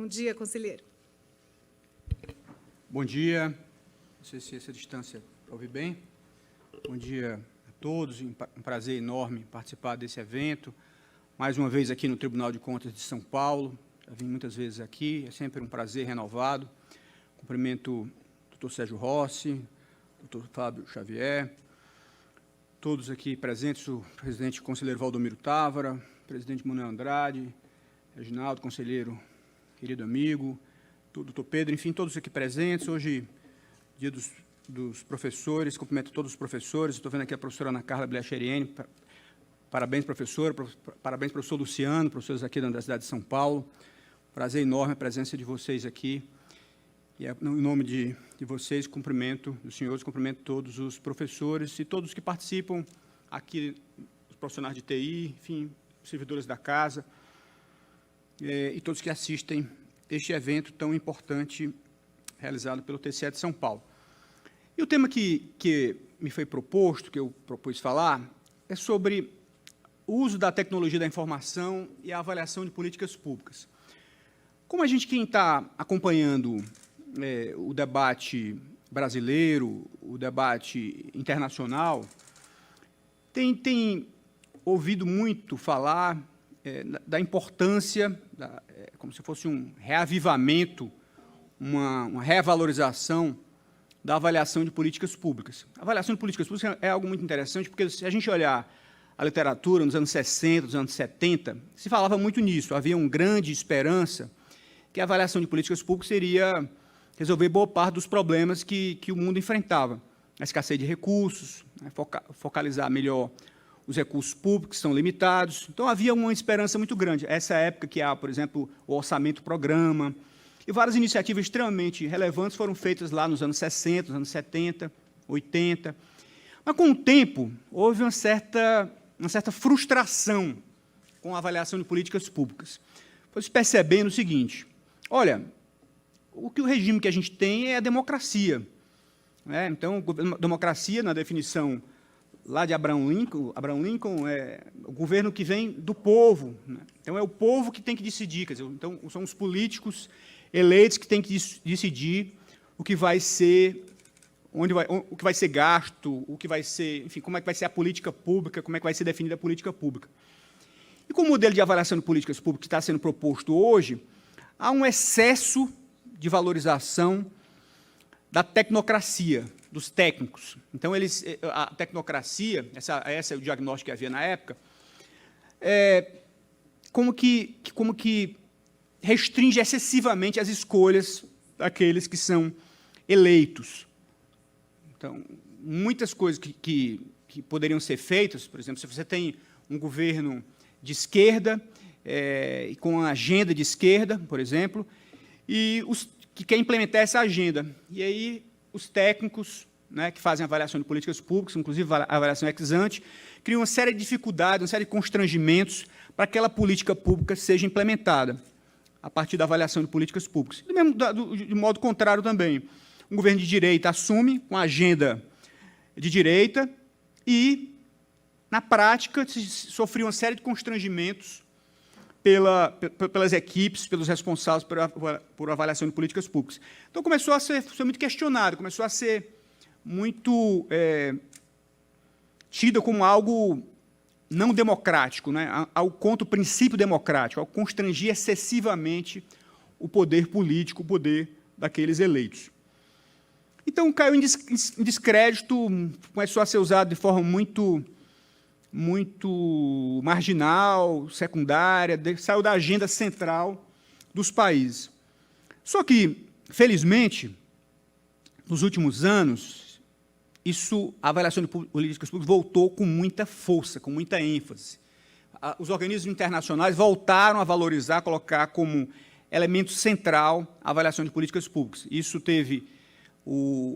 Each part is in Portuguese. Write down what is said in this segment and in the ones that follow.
dia, conselheiro. Bom dia. Não sei se essa distância para ouvir bem. Bom dia a todos. Um prazer enorme participar desse evento. Mais uma vez aqui no Tribunal de Contas de São Paulo. Já vim muitas vezes aqui, é sempre um prazer renovado. Cumprimento o doutor Sérgio Rossi, doutor Fábio Xavier, todos aqui presentes, o presidente conselheiro Valdomiro Távora, presidente Manuel Andrade, Reginaldo, conselheiro, querido amigo, doutor Pedro, enfim, todos aqui presentes. Hoje, dia dos professores, cumprimento todos os professores. Estou vendo aqui a professora Ana Carla Blecheriene. Parabéns, professora, parabéns, professor Luciano, professores aqui da Universidade de São Paulo. Prazer enorme a presença de vocês aqui. E, em nome de vocês, dos senhores, cumprimento todos os professores e todos que participam aqui, os profissionais de TI, enfim, servidores da casa, e todos que assistem este evento tão importante realizado pelo TCE de São Paulo. E o tema que me foi proposto, que eu propus falar, é sobre o uso da tecnologia da informação e a avaliação de políticas públicas. Como quem está acompanhando o debate brasileiro, o debate internacional, tem ouvido muito falar da importância, como se fosse um reavivamento, uma revalorização da avaliação de políticas públicas. A avaliação de políticas públicas é algo muito interessante, porque se a gente olhar a literatura nos anos 60, nos anos 70, se falava muito nisso, havia uma grande esperança que a avaliação de políticas públicas seria resolver boa parte dos problemas que o mundo enfrentava. A escassez de recursos, focalizar melhor os recursos públicos, que são limitados. Então, havia uma esperança muito grande. Essa época que há, por exemplo, o orçamento-programa, e várias iniciativas extremamente relevantes foram feitas lá nos anos 60, nos anos 70, 80. Mas, com o tempo, houve uma certa frustração com a avaliação de políticas públicas. Foi se percebendo o seguinte: olha, o regime que a gente tem é a democracia. Então, democracia, na definição lá de Abraham Lincoln é o governo que vem do povo. Então, é o povo que tem que decidir. Quer dizer, então, são os políticos eleitos que têm que decidir o que vai ser, o que vai ser gasto, o que vai ser, enfim, como é que vai ser a política pública, como é que vai ser definida a política pública. E com o modelo de avaliação de políticas públicas que está sendo proposto hoje, há um excesso de valorização da tecnocracia, dos técnicos. Então, a tecnocracia, essa é o diagnóstico que havia na época, como que restringe excessivamente as escolhas daqueles que são eleitos. Então, muitas coisas que poderiam ser feitas, por exemplo, se você tem um governo de esquerda, com uma agenda de esquerda, por exemplo, e que quer implementar essa agenda. E aí os técnicos, que fazem avaliação de políticas públicas, inclusive a avaliação ex ante, criam uma série de dificuldades, uma série de constrangimentos para que aquela política pública seja implementada a partir da avaliação de políticas públicas. De modo contrário também, um governo de direita assume uma agenda de direita e, na prática, sofreu uma série de constrangimentos pelas equipes, pelos responsáveis por avaliação de políticas públicas. Então, começou a ser muito questionado, começou a ser muito tida como algo não democrático, ao contra o princípio democrático, ao constrangir excessivamente o poder político, o poder daqueles eleitos. Então, caiu em descrédito, começou a ser usado de forma muito marginal, secundária, saiu da agenda central dos países. Só que, felizmente, nos últimos anos, a avaliação de políticas públicas voltou com muita força, com muita ênfase. Os organismos internacionais voltaram a valorizar, colocar como elemento central a avaliação de políticas públicas. Isso teve...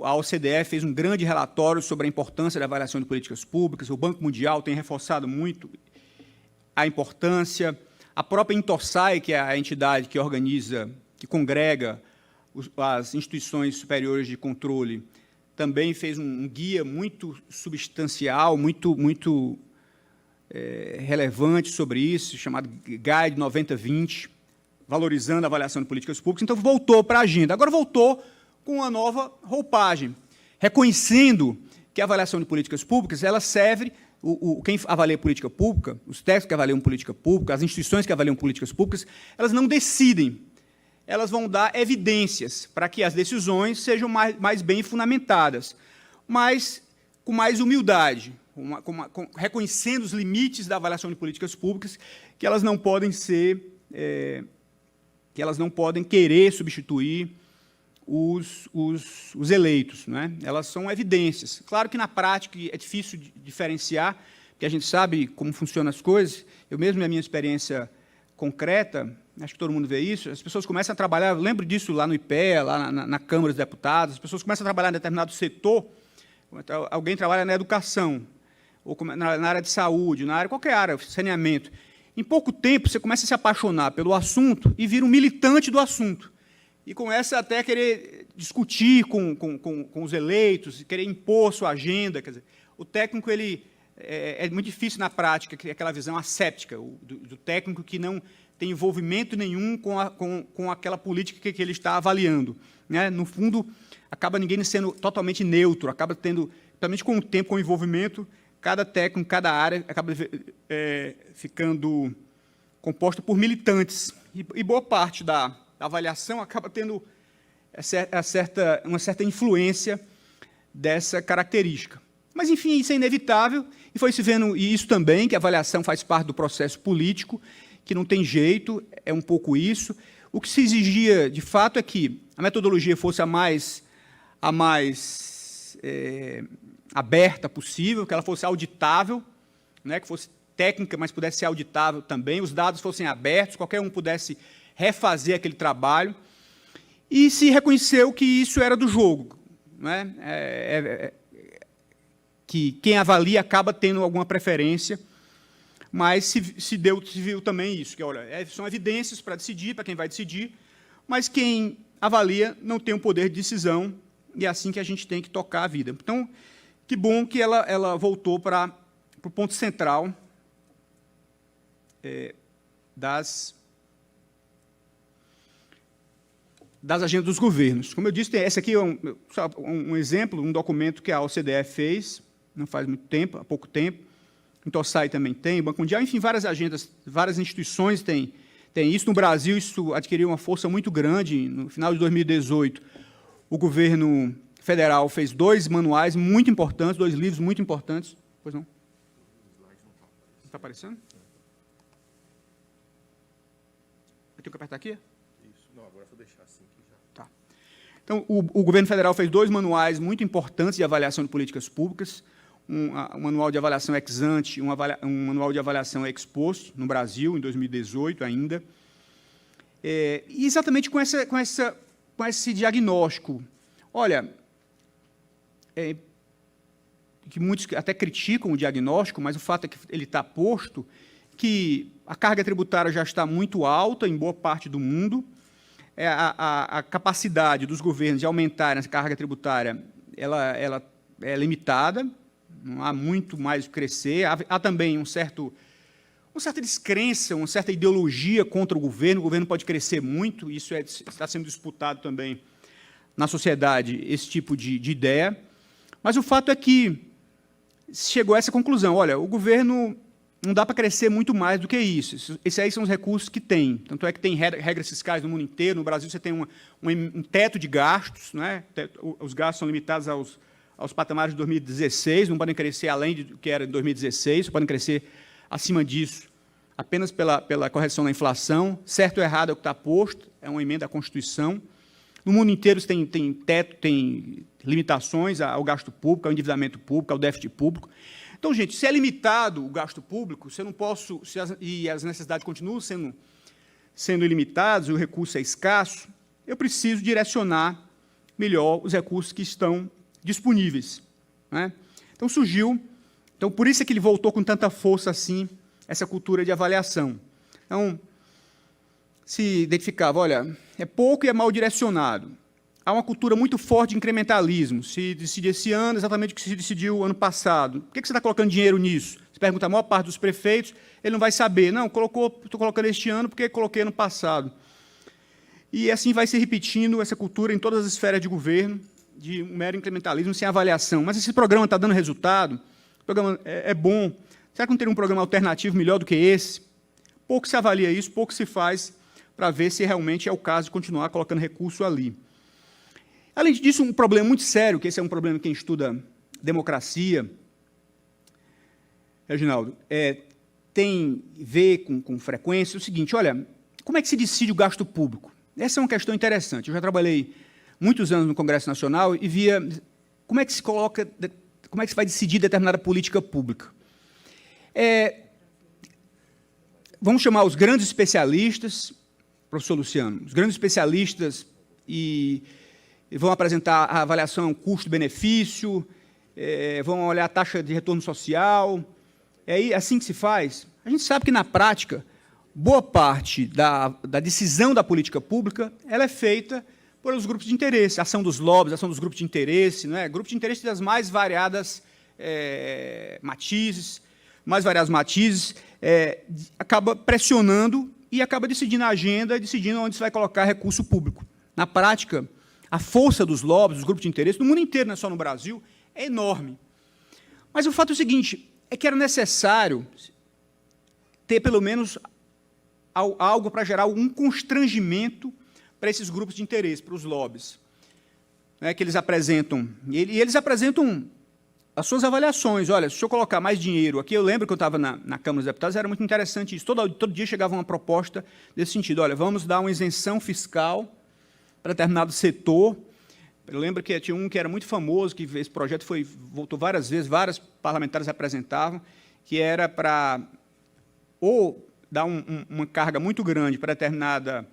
A OCDE fez um grande relatório sobre a importância da avaliação de políticas públicas, o Banco Mundial tem reforçado muito a importância, a própria Intosai, que é a entidade que organiza, que congrega as instituições superiores de controle, também fez um guia muito substancial, muito relevante sobre isso, chamado Guide 9020, valorizando a avaliação de políticas públicas, então voltou para a agenda. Agora voltou com uma nova roupagem, reconhecendo que a avaliação de políticas públicas ela serve, quem avalia política pública, os técnicos que avaliam política pública, as instituições que avaliam políticas públicas, elas não decidem, elas vão dar evidências para que as decisões sejam mais bem fundamentadas, mas com mais humildade, reconhecendo os limites da avaliação de políticas públicas, que elas não podem ser, que elas não podem querer substituir os eleitos, né? Elas são evidências. Claro que, na prática, é difícil de diferenciar, porque a gente sabe como funcionam as coisas. Eu mesmo, na minha experiência concreta, acho que todo mundo vê isso, as pessoas começam a trabalhar, eu lembro disso lá no IPEA, lá na Câmara dos Deputados, as pessoas começam a trabalhar em determinado setor, alguém trabalha na educação, ou na área de saúde, na área, qualquer área, saneamento. Em pouco tempo, você começa a se apaixonar pelo assunto e vira um militante do assunto. E começa até a querer discutir com os eleitos, querer impor sua agenda. Quer dizer, o técnico é muito difícil, na prática, aquela visão asséptica, do técnico que não tem envolvimento nenhum com aquela política que ele está avaliando, né? No fundo, acaba ninguém sendo totalmente neutro, acaba tendo, principalmente com o tempo, com o envolvimento, cada técnico, cada área acaba ficando composta por militantes. E boa parte da avaliação acaba tendo uma certa influência dessa característica. Mas, enfim, isso é inevitável, e foi se vendo isso também, que a avaliação faz parte do processo político, que não tem jeito, é um pouco isso. O que se exigia, de fato, é que a metodologia fosse a mais aberta possível, que ela fosse auditável, né, que fosse técnica, mas pudesse ser auditável também, os dados fossem abertos, qualquer um pudesse refazer aquele trabalho, e se reconheceu que isso era do jogo, né? Que quem avalia acaba tendo alguma preferência, mas se viu também isso, que olha, são evidências para decidir, para quem vai decidir, mas quem avalia não tem um poder de decisão, e é assim que a gente tem que tocar a vida. Então, que bom que ela voltou para o ponto central das agendas dos governos. Como eu disse, esse aqui é um exemplo, um documento que a OCDE fez, não faz muito tempo, há pouco tempo, o Tossai também tem, o Banco Mundial, enfim, várias agendas, várias instituições têm isso. No Brasil, isso adquiriu uma força muito grande. No final de 2018, o governo federal fez 2 manuais muito importantes, 2 livros muito importantes. Pois não? Não está aparecendo? Eu tenho que apertar aqui? Não, agora vou deixar assim que já. Tá. Então, o governo federal fez 2 manuais muito importantes de avaliação de políticas públicas, um manual de avaliação ex ante, um manual de avaliação ex post, no Brasil, em 2018 ainda, e exatamente com esse diagnóstico. Olha, que muitos até criticam o diagnóstico, mas o fato é que ele está posto, que a carga tributária já está muito alta em boa parte do mundo, a capacidade dos governos de aumentarem essa carga tributária ela é limitada, não há muito mais o que crescer, há também uma certa descrença, uma certa ideologia contra o governo pode crescer muito, isso está sendo disputado também na sociedade, esse tipo de ideia, mas o fato é que chegou a essa conclusão, olha, o governo não dá para crescer muito mais do que isso. Esses aí são os recursos que tem. Tanto é que tem regras fiscais no mundo inteiro. No Brasil, você tem um teto de gastos, né? Os gastos são limitados aos patamares de 2016, não podem crescer além do que era em 2016, podem crescer acima disso apenas pela correção da inflação. Certo ou errado é o que está posto, é uma emenda à Constituição. No mundo inteiro, você tem teto, tem limitações ao gasto público, ao endividamento público, ao déficit público. Então, gente, se é limitado o gasto público, e as necessidades continuam sendo ilimitadas, o recurso é escasso, eu preciso direcionar melhor os recursos que estão disponíveis, né? Então, por isso é que ele voltou com tanta força assim, essa cultura de avaliação. Então, se identificava, olha, é pouco e é mal direcionado. Há uma cultura muito forte de incrementalismo. Se decide esse ano exatamente o que se decidiu ano passado. Por que você está colocando dinheiro nisso? Você pergunta a maior parte dos prefeitos, ele não vai saber. Não, estou colocando este ano porque coloquei ano passado. E assim vai se repetindo essa cultura em todas as esferas de governo, de um mero incrementalismo sem avaliação. Mas esse programa está dando resultado, o programa é bom. Será que não teria um programa alternativo melhor do que esse? Pouco se avalia isso, pouco se faz para ver se realmente é o caso de continuar colocando recurso ali. Além disso, um problema muito sério, que esse é um problema que quem estuda democracia, Reginaldo, tem ver com frequência o seguinte: olha, como é que se decide o gasto público? Essa é uma questão interessante. Eu já trabalhei muitos anos no Congresso Nacional e via como é que se coloca, como é que se vai decidir determinada política pública. Vamos chamar os grandes especialistas, professor Luciano, os grandes especialistas e vão apresentar a avaliação custo-benefício, vão olhar a taxa de retorno social. É assim que se faz? A gente sabe que, na prática, boa parte da decisão da política pública ela é feita pelos grupos de interesse, a ação dos lobbies, a ação dos grupos de interesse, não é? Grupos de interesse das mais variadas matizes, acaba pressionando e acaba decidindo a agenda, decidindo onde se vai colocar recurso público. Na prática, a força dos lobbies, dos grupos de interesse, no mundo inteiro, não é só no Brasil, é enorme. Mas o fato é o seguinte, é que era necessário ter, pelo menos, algo para gerar algum constrangimento para esses grupos de interesse, para os lobbies, né, que eles apresentam. E eles apresentam as suas avaliações. Olha, se eu colocar mais dinheiro aqui, eu lembro que eu estava na Câmara dos Deputados, era muito interessante isso. Todo dia chegava uma proposta desse sentido. Olha, vamos dar uma isenção fiscal para determinado setor. Eu lembro que tinha um que era muito famoso, que esse projeto voltou várias vezes, vários parlamentares apresentavam, que era para ou dar uma carga muito grande para determinado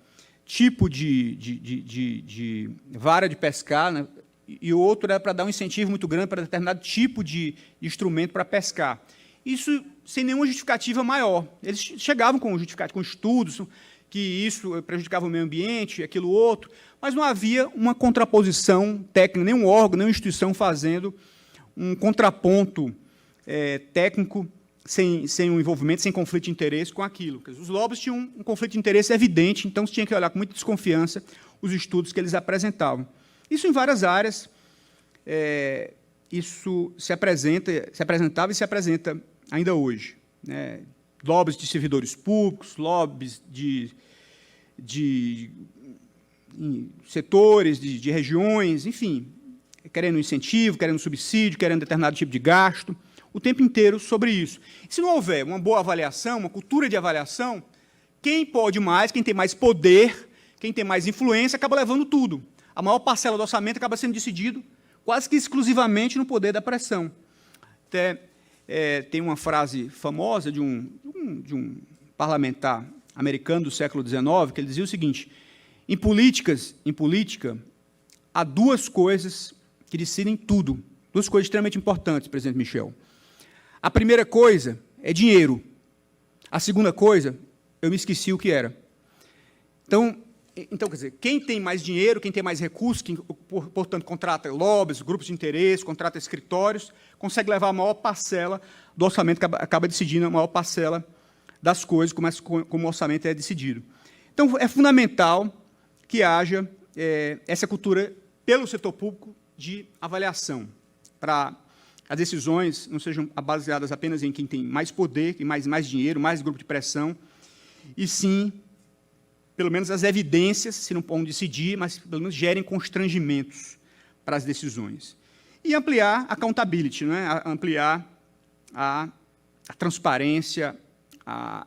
tipo de vara de pescar, né, e o outro era para dar um incentivo muito grande para determinado tipo de instrumento para pescar. Isso sem nenhuma justificativa maior. Eles chegavam com justificativa, com estudos, que isso prejudicava o meio ambiente, aquilo outro, mas não havia uma contraposição técnica, nenhum órgão, nenhuma instituição fazendo um contraponto técnico sem um envolvimento, sem conflito de interesse com aquilo. Os lobbies tinham um conflito de interesse evidente, então se tinha que olhar com muita desconfiança os estudos que eles apresentavam. Isso em várias áreas, isso se apresentava e se apresenta ainda hoje, né? Lobbies de servidores públicos, lobbies de setores, de regiões, enfim, querendo incentivo, querendo subsídio, querendo determinado tipo de gasto, o tempo inteiro sobre isso. E se não houver uma boa avaliação, uma cultura de avaliação, quem pode mais, quem tem mais poder, quem tem mais influência, acaba levando tudo. A maior parcela do orçamento acaba sendo decidido quase que exclusivamente no poder da pressão. Até tem uma frase famosa de um parlamentar americano do século XIX, que ele dizia o seguinte: em política, há duas coisas que decidem tudo, duas coisas extremamente importantes, presidente Michel. A primeira coisa é dinheiro. A segunda coisa, eu me esqueci o que era. Então, quer dizer, quem tem mais dinheiro, quem tem mais recursos, quem, portanto, contrata lobbies, grupos de interesse, contrata escritórios, consegue levar a maior parcela do orçamento, acaba decidindo a maior parcela das coisas, como o orçamento é decidido. Então, é fundamental que haja essa cultura pelo setor público de avaliação, para as decisões não sejam baseadas apenas em quem tem mais poder, tem mais dinheiro, mais grupo de pressão, e sim, pelo menos as evidências, se não podem decidir, mas pelo menos gerem constrangimentos para as decisões. E ampliar a accountability, né? Ampliar a transparência,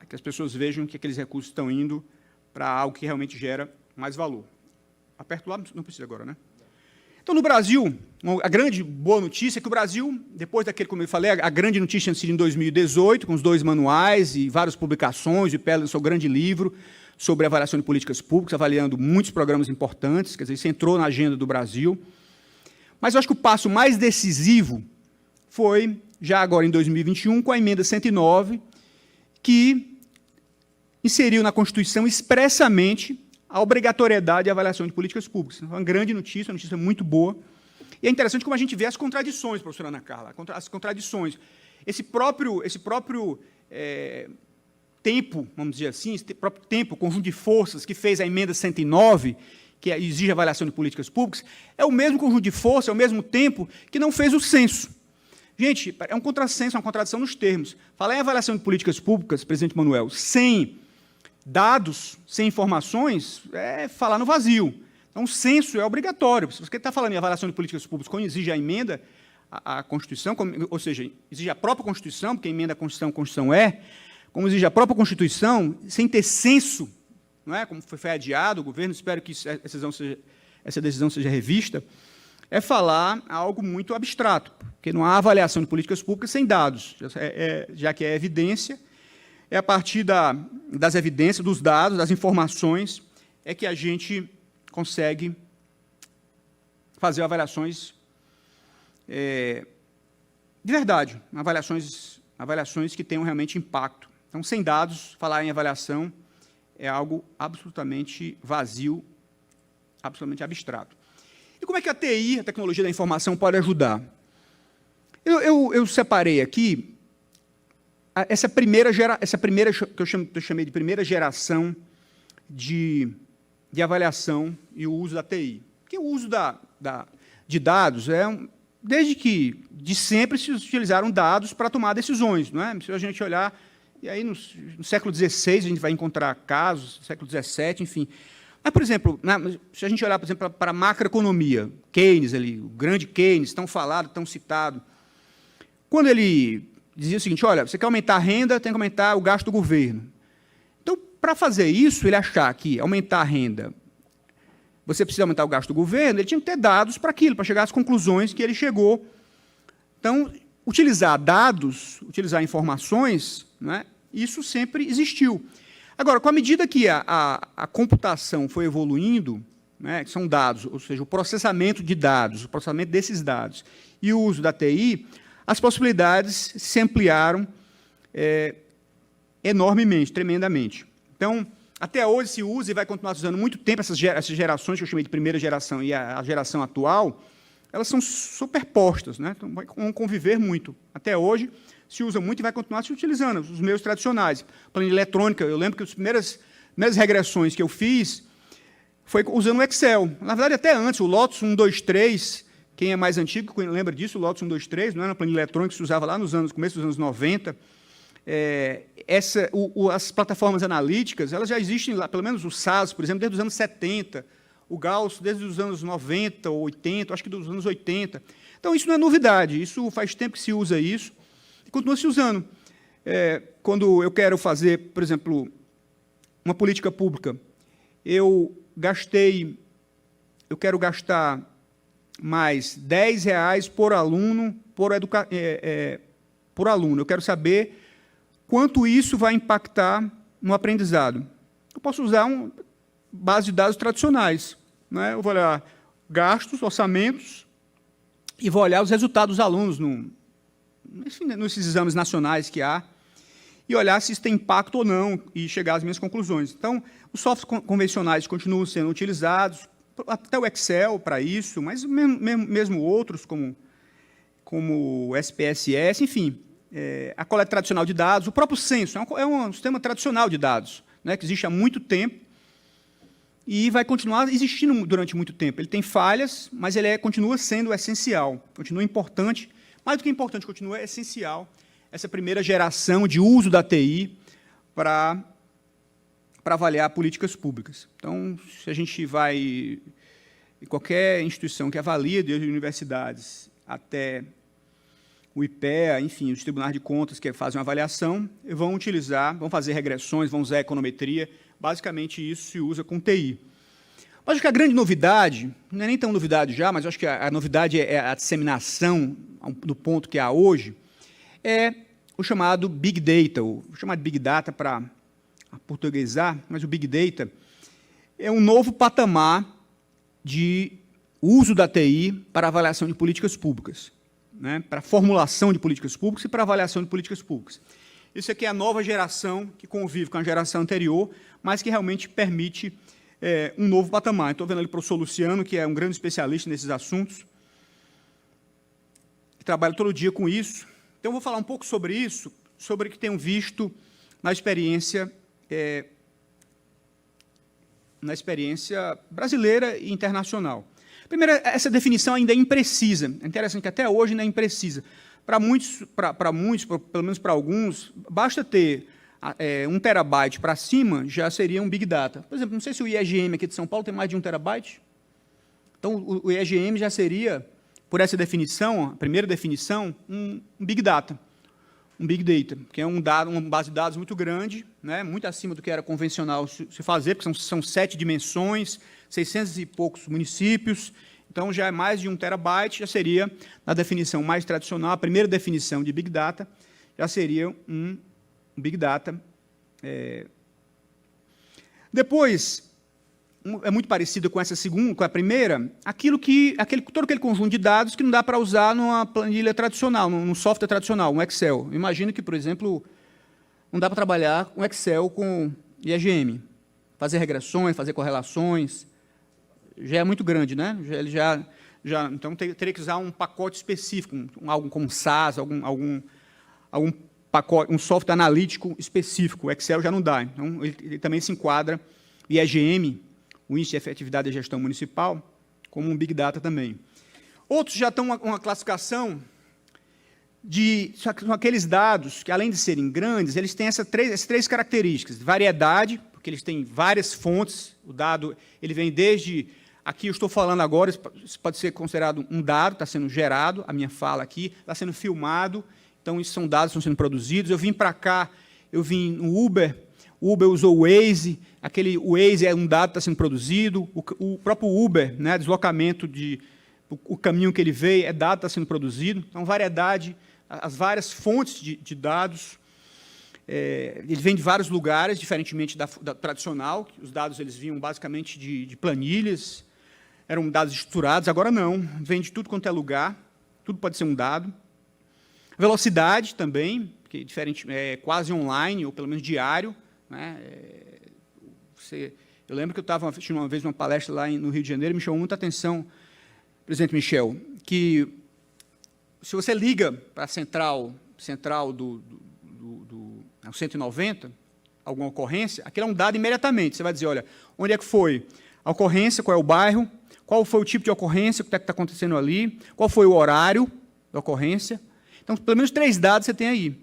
que as pessoas vejam que aqueles recursos estão indo para algo que realmente gera mais valor. Aperto lá, não precisa agora, né? Então, no Brasil, a grande boa notícia é que o Brasil, depois daquele, como eu falei, a grande notícia tinha sido em 2018, com os 2 manuais e várias publicações, e Pella lançou um grande livro sobre avaliação de políticas públicas, avaliando muitos programas importantes, quer dizer, isso entrou na agenda do Brasil. Mas eu acho que o passo mais decisivo foi, já agora em 2021, com a emenda 109, que inseriu na Constituição expressamente a obrigatoriedade de avaliação de políticas públicas. É uma grande notícia, uma notícia muito boa. E é interessante como a gente vê as contradições, professora Ana Carla, as contradições. Esse próprio tempo, vamos dizer assim, esse próprio tempo, conjunto de forças que fez a emenda 109, que exige avaliação de políticas públicas, é o mesmo conjunto de forças, é o mesmo tempo que não fez o censo. Gente, é um contrassenso, uma contradição nos termos. Falar em avaliação de políticas públicas, presidente Manuel, sem dados, sem informações, é falar no vazio. Então, o censo é obrigatório. Se você está falando em avaliação de políticas públicas, quando exige a emenda à Constituição, ou seja, exige a própria Constituição, porque a emenda à Constituição, a Constituição como exige a própria Constituição, sem ter censo, não é? Como foi adiado, o governo, espero que essa decisão seja revista, é falar algo muito abstrato, porque não há avaliação de políticas públicas sem dados, já que é evidência, é a partir das evidências, dos dados, das informações, é que a gente consegue fazer avaliações de verdade, avaliações que tenham realmente impacto. Então, sem dados, falar em avaliação é algo absolutamente vazio, absolutamente abstrato. E como é que a TI, a tecnologia da informação, pode ajudar? Eu separei aqui essa primeira que eu chamei de primeira geração de avaliação e o uso da TI. Porque o uso de dados desde que, de sempre, se utilizaram dados para tomar decisões. Não é? Se a gente olhar, e aí no século XVI a gente vai encontrar casos, no século XVII, enfim. Mas, por exemplo, se a gente olhar, por exemplo, para a macroeconomia, Keynes, ali, o grande Keynes, tão falado, tão citado, quando ele dizia o seguinte, olha, você quer aumentar a renda, tem que aumentar o gasto do governo. Então, para fazer isso, ele achar que aumentar a renda, você precisa aumentar o gasto do governo, ele tinha que ter dados para aquilo, para chegar às conclusões que ele chegou. Então, utilizar dados, utilizar informações, né, isso sempre existiu. Agora, com a medida que a computação foi evoluindo, né, que são dados, ou seja, o processamento de dados, o processamento desses dados e o uso da TI, as possibilidades se ampliaram enormemente, tremendamente. Então, até hoje se usa e vai continuar usando muito tempo essas gerações que eu chamei de primeira geração e a geração atual, elas são superpostas, né? Então, vão conviver muito. Até hoje se usa muito e vai continuar se utilizando, os meios tradicionais. Planilha eletrônica, eu lembro que as primeiras regressões que eu fiz foi usando o Excel. Na verdade, até antes, o Lotus 123, quem é mais antigo lembra disso, o Lotus 123, não era uma planilha eletrônica que se usava lá começo dos anos 90. As plataformas analíticas, elas já existem lá, pelo menos o SAS, por exemplo, desde os anos 70, o Gauss desde os anos 90 ou 80, acho que dos anos 80. Então, isso não é novidade, isso faz tempo que se usa isso, e continua se usando. Quando eu quero fazer, por exemplo, uma política pública, eu quero gastar mais R$10 por aluno, por aluno. Eu quero saber quanto isso vai impactar no aprendizado. Eu posso usar uma base de dados tradicionais. Né? Eu vou olhar gastos, orçamentos, e vou olhar os resultados dos alunos nesses exames nacionais que há, e olhar se isso tem impacto ou não, e chegar às minhas conclusões. Então, os softwares convencionais continuam sendo utilizados, até o Excel para isso, mas mesmo outros, como o SPSS, enfim, a coleta tradicional de dados, o próprio censo, é um sistema tradicional de dados, né, que existe há muito tempo e vai continuar existindo durante muito tempo. Ele tem falhas, mas ele continua sendo essencial, continua importante, mais do que importante, continua essencial essa primeira geração de uso da TI para avaliar políticas públicas. Então, se a gente vai em qualquer instituição que avalia, desde universidades até o IPEA, enfim, os tribunais de contas que fazem uma avaliação, vão fazer regressões, vão usar econometria, basicamente isso se usa com TI. Mas acho que a grande novidade, não é nem tão novidade já, mas acho que a novidade é a disseminação do ponto que há hoje, é o chamado Big Data, o chamado Big Data para aportuguesar, mas o Big Data é um novo patamar de uso da TI para avaliação de políticas públicas, né, para formulação de políticas públicas e para avaliação de políticas públicas. Isso aqui é a nova geração que convive com a geração anterior, mas que realmente permite um novo patamar. Estou vendo ali para o professor Luciano, que é um grande especialista nesses assuntos, que trabalha todo dia com isso. Então, eu vou falar um pouco sobre isso, sobre o que tenho visto na experiência brasileira e internacional. Primeiro, essa definição ainda é imprecisa. É interessante que até hoje ainda é imprecisa. Para muitos, pelo menos para alguns, basta ter 1 terabyte para cima, já seria um Big Data. Por exemplo, não sei se o IEGM aqui de São Paulo tem mais de 1 terabyte. Então, o IEGM já seria, por essa definição, a primeira definição, um Big Data. Um Big Data, que é uma base de dados muito grande, né, muito acima do que era convencional se fazer, porque são 7 dimensões, 600 e poucos municípios, então já é mais de 1 terabyte, já seria, na definição mais tradicional, a primeira definição de Big Data, já seria um Big Data. Depois, é muito parecido com essa segunda, com a primeira, todo aquele conjunto de dados que não dá para usar numa planilha tradicional, num software tradicional, um Excel. Eu imagino que, por exemplo, não dá para trabalhar com Excel com IEGM, fazer regressões, fazer correlações, já é muito grande, né? Então teria que usar um pacote específico, algo como SAS, algum pacote, um software analítico específico. O Excel já não dá. Então ele também se enquadra IEGM, o Índice de Efetividade da Gestão Municipal, como um Big Data também. Outros já estão uma classificação são aqueles dados que, além de serem grandes, eles têm essas três características. Variedade, porque eles têm várias fontes. O dado ele vem desde... Aqui eu estou falando agora, isso pode ser considerado um dado, está sendo gerado, a minha fala aqui, está sendo filmado, então isso são dados que estão sendo produzidos. Eu vim para cá, eu vim no Uber, o Uber usou o Waze, o Waze é um dado que está sendo produzido, o próprio Uber, né, deslocamento, o caminho que ele veio, é dado que está sendo produzido. Então, variedade, as várias fontes de dados, ele vem de vários lugares, diferentemente da tradicional, os dados eles vinham basicamente de planilhas, eram dados estruturados, agora não, vem de tudo quanto é lugar, tudo pode ser um dado. Velocidade também, que é diferente, quase online, ou pelo menos diário, né? Eu lembro que eu estava assistindo uma vez uma palestra lá no Rio de Janeiro, me chamou muita atenção, presidente Michel, que se você liga para a central do 190, alguma ocorrência, aquilo é um dado imediatamente. Você vai dizer, olha, onde é que foi a ocorrência, qual é o bairro, qual foi o tipo de ocorrência, o que está acontecendo ali, qual foi o horário da ocorrência. Então, pelo menos 3 dados você tem aí.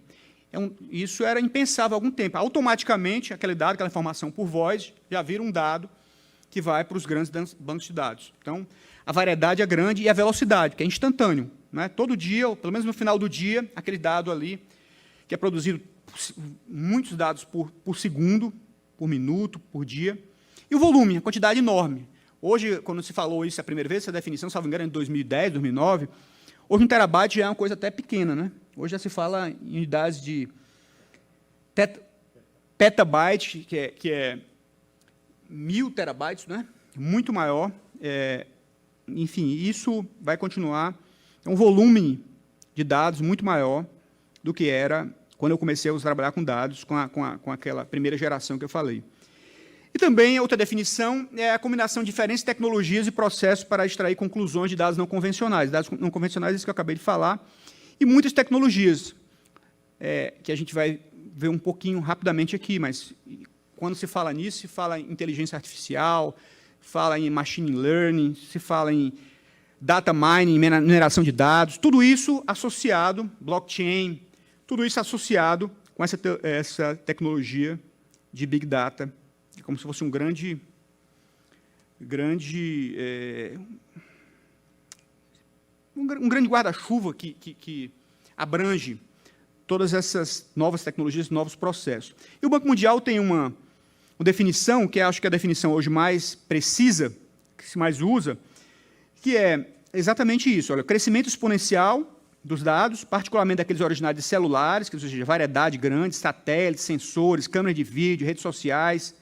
Isso era impensável há algum tempo. Automaticamente, aquele dado, aquela informação por voz, já vira um dado que vai para os grandes bancos de dados. Então, a variedade é grande e a velocidade, que é instantâneo, né? Todo dia, ou pelo menos no final do dia, aquele dado ali, que é produzido muitos dados por segundo, por minuto, por dia. E o volume, a quantidade enorme. Hoje, quando se falou isso a primeira vez, essa definição, salvo engano, em 2010, 2009, hoje 1 terabyte já é uma coisa até pequena, né? Hoje já se fala em unidades de petabyte, que é 1000 terabytes, né? Muito maior. Enfim, isso vai continuar. É um volume de dados muito maior do que era quando eu comecei a trabalhar com dados, com aquela primeira geração que eu falei. E também, outra definição é a combinação de diferentes tecnologias e processos para extrair conclusões de dados não convencionais. Dados não convencionais, isso que eu acabei de falar, e muitas tecnologias, que a gente vai ver um pouquinho rapidamente aqui, mas quando se fala nisso, se fala em inteligência artificial, fala em machine learning, se fala em data mining, mineração de dados, tudo isso associado, blockchain, tudo isso associado com essa tecnologia de Big Data, como se fosse um grande guarda-chuva que abrange todas essas novas tecnologias, novos processos. E o Banco Mundial tem uma definição, que acho que é a definição hoje mais precisa, que se mais usa, que é exatamente isso. Olha, crescimento exponencial dos dados, particularmente daqueles originados de celulares, que seja variedade grande, satélites, sensores, câmeras de vídeo, redes sociais.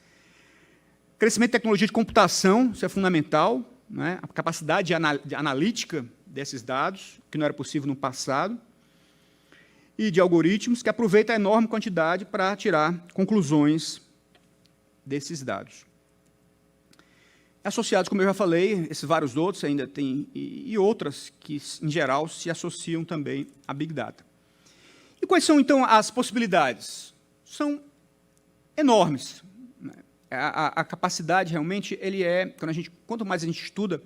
Crescimento de tecnologia de computação, isso é fundamental, né? A capacidade de analítica desses dados, que não era possível no passado, e de algoritmos que aproveitam a enorme quantidade para tirar conclusões desses dados. Associados, como eu já falei, esses vários outros ainda tem, e outras que, em geral, se associam também a Big Data. E quais são, então, as possibilidades? São enormes. A capacidade, realmente, quanto mais a gente estuda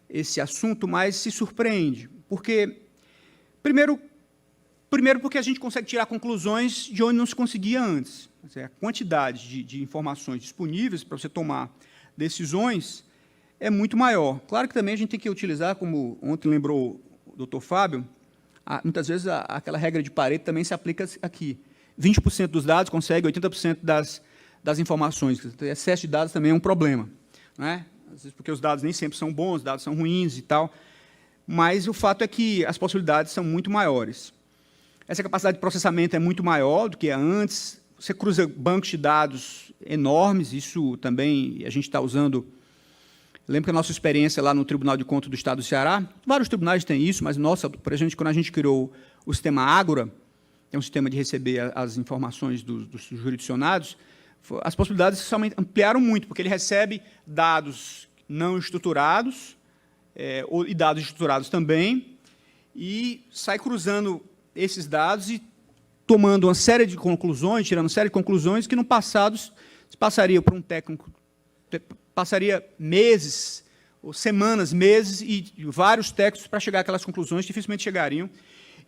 esse assunto, mais se surpreende. Porque, primeiro porque a gente consegue tirar conclusões de onde não se conseguia antes. A quantidade de informações disponíveis para você tomar decisões é muito maior. Claro que também a gente tem que utilizar, como ontem lembrou o doutor Fábio, muitas vezes aquela regra de Pareto também se aplica aqui. 20% dos dados consegue 80% das informações. O excesso de dados também é um problema, não é? Às vezes porque os dados nem sempre são bons, os dados são ruins e tal, mas o fato é que as possibilidades são muito maiores. Essa capacidade de processamento é muito maior do que antes. Você cruza bancos de dados enormes, isso também a gente está usando. Lembro que a nossa experiência lá no Tribunal de Contas do Estado do Ceará, vários tribunais têm isso, mas, nossa, por exemplo, quando a gente criou o sistema Ágora, que é um sistema de receber as informações dos jurisdicionados, as possibilidades ampliaram muito, porque ele recebe dados não estruturados, e dados estruturados também, e sai cruzando esses dados e tomando uma série de conclusões, tirando uma série de conclusões que, no passado, se passaria por um técnico, passaria meses, ou semanas, meses, e vários técnicos para chegar àquelas conclusões, dificilmente chegariam.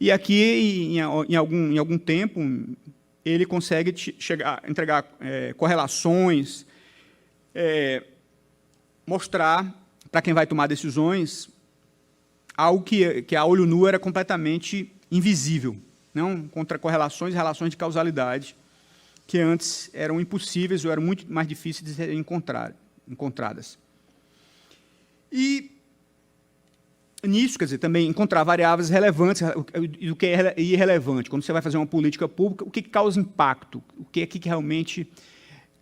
E aqui, em algum tempo, ele consegue entregar correlações, mostrar para quem vai tomar decisões algo que a olho nu era completamente invisível, não contra correlações e relações de causalidade que antes eram impossíveis ou eram muito mais difíceis de serem encontradas. E nisso, quer dizer, também encontrar variáveis relevantes e o que é irrelevante. Quando você vai fazer uma política pública, o que causa impacto? O que é que realmente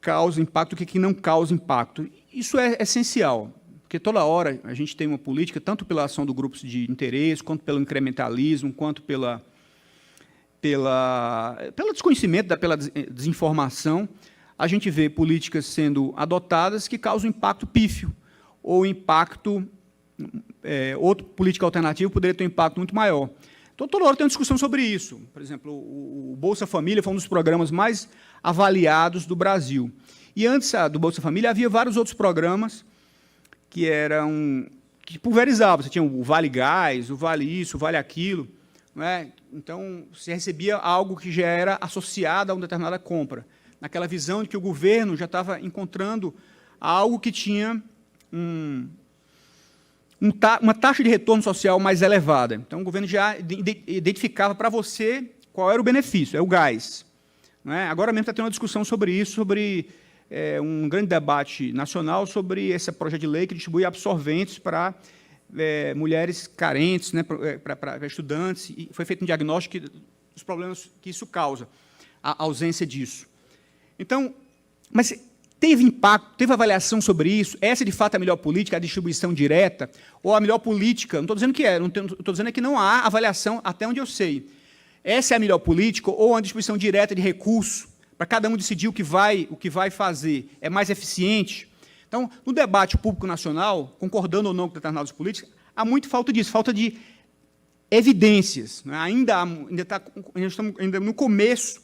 causa impacto, o que é que não causa impacto? Isso é essencial, porque toda hora a gente tem uma política, tanto pela ação do grupos de interesse, quanto pelo incrementalismo, quanto pelo desconhecimento, pela desinformação, a gente vê políticas sendo adotadas que causam impacto pífio, ou impacto, outra política alternativa poderia ter um impacto muito maior. Então, toda hora tem uma discussão sobre isso. Por exemplo, o Bolsa Família foi um dos programas mais avaliados do Brasil. E antes do Bolsa Família, havia vários outros programas que pulverizavam. Você tinha o Vale Gás, o Vale isso, o Vale aquilo. Não é? Então, se recebia algo que já era associado a uma determinada compra, naquela visão de que o governo já estava encontrando algo que tinha uma taxa de retorno social mais elevada. Então, o governo já identificava para você qual era o benefício, é o gás. Não é? Agora mesmo está tendo uma discussão sobre isso, sobre um grande debate nacional sobre esse projeto de lei que distribui absorventes para mulheres carentes, né, para estudantes, e foi feito um diagnóstico dos problemas que isso causa, a ausência disso. Então, mas teve impacto, teve avaliação sobre isso? Essa, de fato, é a melhor política, a distribuição direta? Ou a melhor política? Não estou dizendo que é, estou dizendo que não há avaliação, até onde eu sei. Essa é a melhor política, ou a distribuição direta de recursos, para cada um decidir o que vai fazer, é mais eficiente? Então, no debate público nacional, concordando ou não com determinadas políticas, há muito falta disso, falta de evidências. Né? Ainda estamos no começo